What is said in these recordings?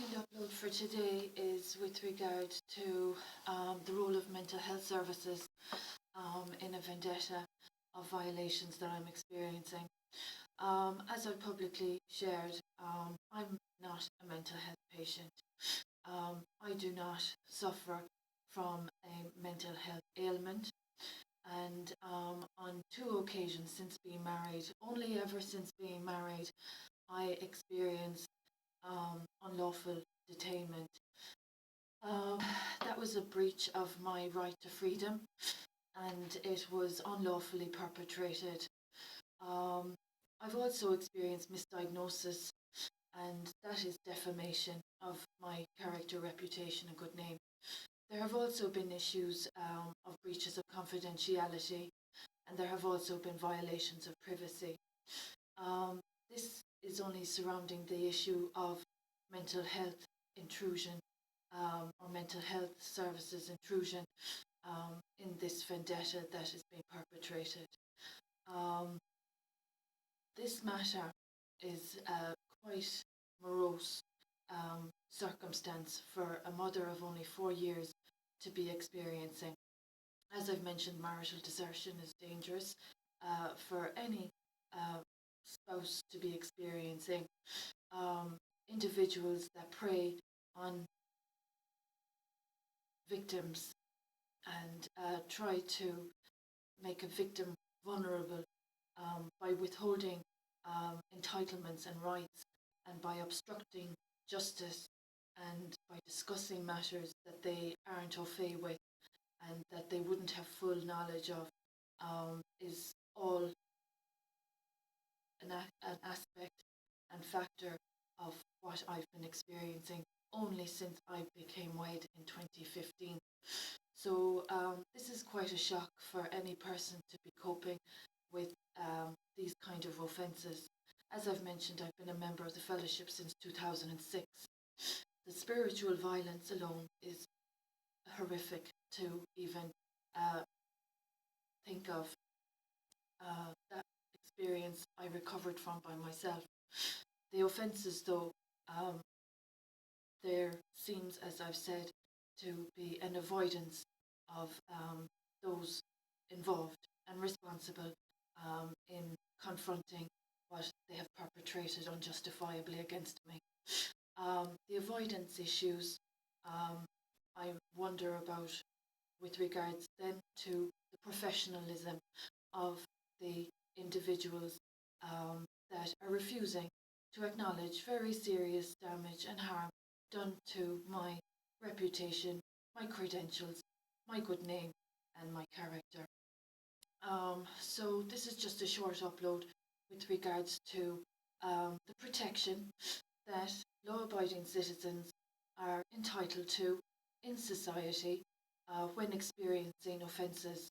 second upload for today is with regard to the role of mental health services in a vendetta of violations that I'm experiencing. As I publicly shared, I'm not a mental health patient. I do not suffer from a mental health ailment, and on two occasions since being married, only ever since being married, I experienced unlawful detainment. That was a breach of my right to freedom, and it was unlawfully perpetrated. Um, I've also experienced misdiagnosis, and that is defamation of my character, reputation, and good name. There have also been issues of breaches of confidentiality, and there have also been violations of privacy. This is only surrounding the issue of mental health intrusion or mental health services intrusion in this vendetta that is being perpetrated. Um, this matter is a quite morose circumstance for a mother of only 4 years to be experiencing. As I've mentioned, marital desertion is dangerous for any spouse to be experiencing. Individuals that prey on victims and try to make a victim vulnerable by withholding entitlements and rights, and by obstructing justice, and by discussing matters that they aren't au fait with and that they wouldn't have full knowledge of, is all an aspect and factor of what I've been experiencing only since I became wed in 2015. So this is quite a shock for any person to be coping with these kind of offences. As I've mentioned, I've been a member of the fellowship since 2006. The spiritual violence alone is horrific to even think of. That experience I recovered from by myself. The offences, though, there seems, as I've said, to be an avoidance of those involved and responsible in confronting what they have perpetrated unjustifiably against me. The avoidance issues I wonder about with regards then to the professionalism of the individuals that are refusing to acknowledge very serious damage and harm done to my reputation, my credentials, my good name, and my character. So this is just a short upload with regards to the protection that law-abiding citizens are entitled to in society when experiencing offences.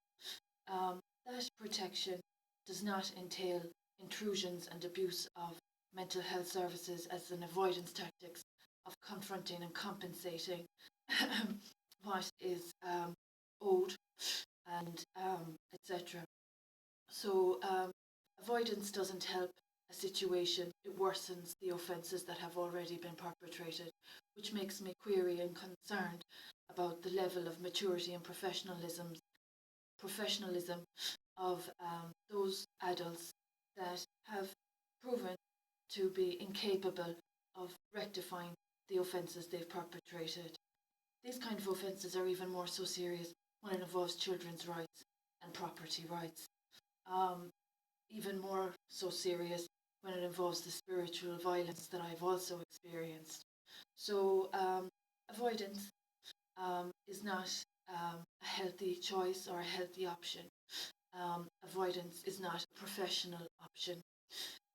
That protection does not entail intrusions and abuse of mental health services as an avoidance tactics of confronting and compensating what is owed, and etc. So avoidance doesn't help a situation, it worsens the offences that have already been perpetrated, which makes me query and concerned about the level of maturity and professionalism of those adults that have proven to be incapable of rectifying the offences they've perpetrated. These kind of offences are even more so serious when it involves children's rights and property rights. Even more so serious when it involves the spiritual violence that I've also experienced. So avoidance is not a healthy choice or a healthy option. Avoidance is not a professional option.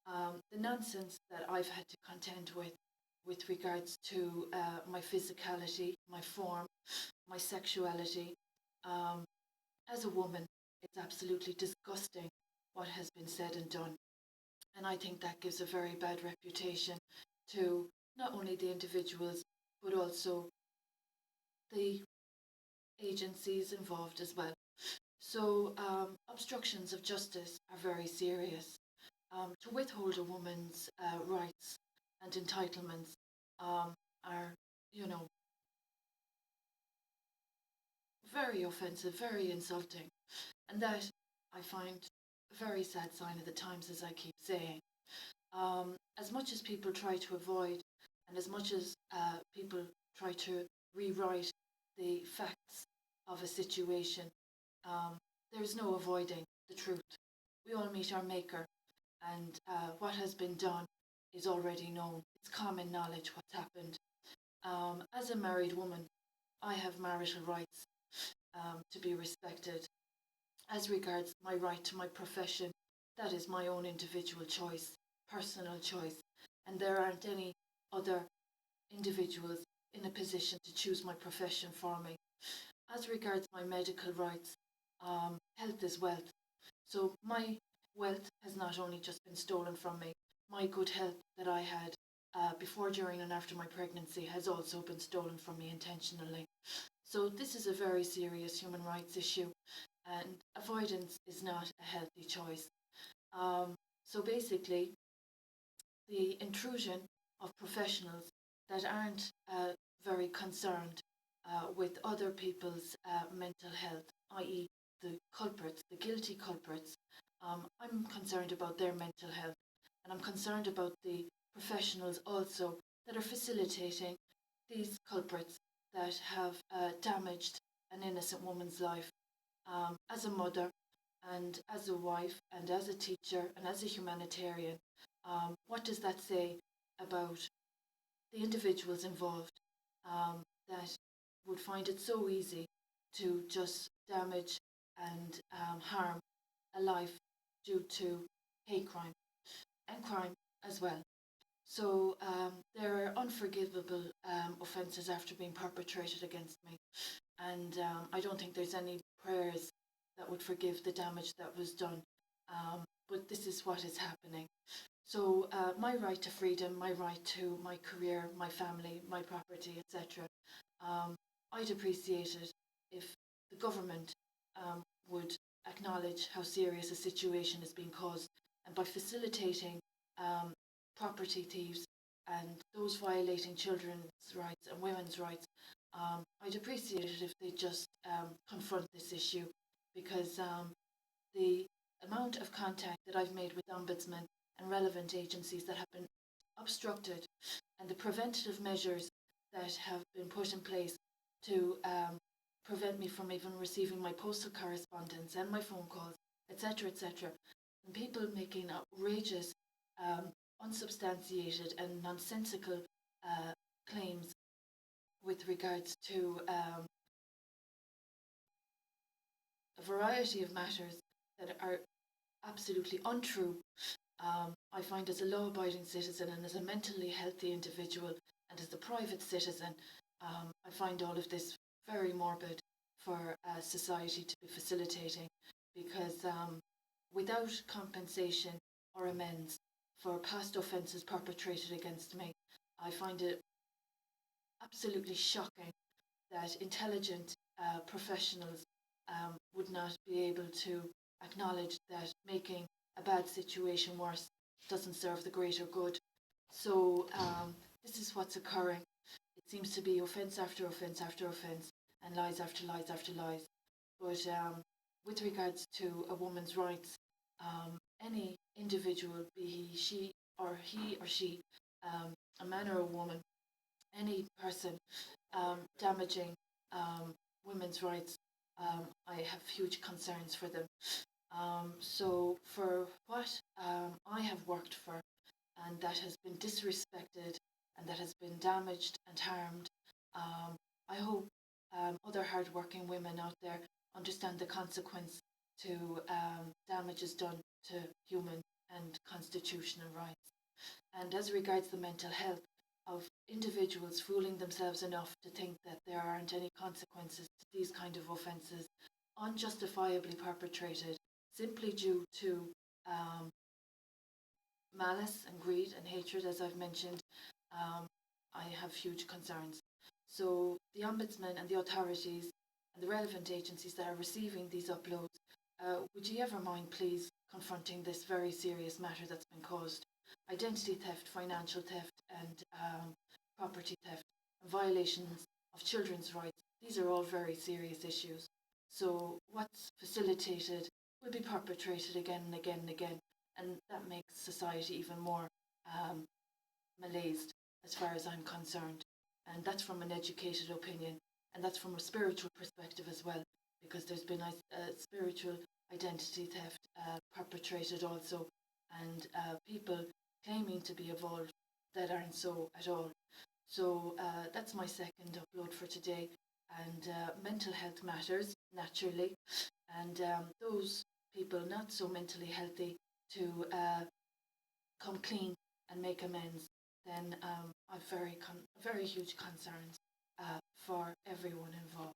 The nonsense that I've had to contend with regards to my physicality, my form, my sexuality, as a woman, it's absolutely disgusting what has been said and done. And I think that gives a very bad reputation to not only the individuals, but also the agencies involved as well. So obstructions of justice are very serious. To withhold a woman's rights and entitlements are, you know, very offensive, very insulting. And that I find a very sad sign of the times, as I keep saying. As much as people try to avoid, and as much as people try to rewrite the facts of a situation, there's no avoiding the truth. We all meet our maker, and what has been done is already known. It's common knowledge what's happened. As a married woman, I have marital rights to be respected. As regards my right to my profession, that is my own individual choice, personal choice, and there aren't any other individuals in a position to choose my profession for me. As regards my medical rights, health is wealth. So my wealth has not only just been stolen from me, my good health that I had before, during, and after my pregnancy has also been stolen from me intentionally. So this is a very serious human rights issue, and avoidance is not a healthy choice. So basically, the intrusion of professionals that aren't very concerned with other people's mental health, i.e., the culprits, the guilty culprits. I'm concerned about their mental health, and I'm concerned about the professionals also that are facilitating these culprits that have damaged an innocent woman's life. As a mother, and as a wife, and as a teacher, and as a humanitarian, what does that say about the individuals involved that would find it so easy to just damage and harm a life due to hate crime and crime as well? So there are unforgivable offences after being perpetrated against me, and I don't think there's any prayers that would forgive the damage that was done. But this is what is happening. So my right to freedom, my right to my career, my family, my property, etc. I'd appreciate it if the government would acknowledge how serious a situation is being caused, and by facilitating property thieves and those violating children's rights and women's rights, I'd appreciate it if they just confront this issue, because the amount of contact that I've made with ombudsmen and relevant agencies that have been obstructed, and the preventative measures that have been put in place to prevent me from even receiving my postal correspondence and my phone calls, etc., etc., and people making outrageous, unsubstantiated and nonsensical claims with regards to a variety of matters that are absolutely untrue. I find, as a law-abiding citizen and as a mentally healthy individual and as a private citizen, I find all of this very morbid for society to be facilitating, because without compensation or amends for past offences perpetrated against me, I find it absolutely shocking that intelligent professionals would not be able to acknowledge that making a bad situation worse doesn't serve the greater good. So this is what's occurring. It seems to be offence after offence after offence, and lies after lies after lies. But with regards to a woman's rights, any individual, be he or she, a man or a woman, any person damaging women's rights, I have huge concerns for them. So for what I have worked for, and that has been disrespected, and that has been damaged and harmed, I hope other hardworking women out there understand the consequence to damages done to human and constitutional rights. And as regards the mental health of individuals fooling themselves enough to think that there aren't any consequences to these kind of offences, unjustifiably perpetrated simply due to malice and greed and hatred, as I've mentioned, I have huge concerns. So the Ombudsman and the authorities and the relevant agencies that are receiving these uploads, would you ever mind please confronting this very serious matter that's been caused? Identity theft, financial theft, and property theft, and violations of children's rights. These are all very serious issues. So what's facilitated will be perpetrated again and again and again, and that makes society even more um, malaised as far as I'm concerned. And that's from an educated opinion, and that's from a spiritual perspective as well, because there's been a spiritual identity theft perpetrated also, and people claiming to be evolved that aren't so at all. So that's my second upload for today. And mental health matters, naturally, and those people not so mentally healthy to come clean and make amends, then I've very huge concerns for everyone involved.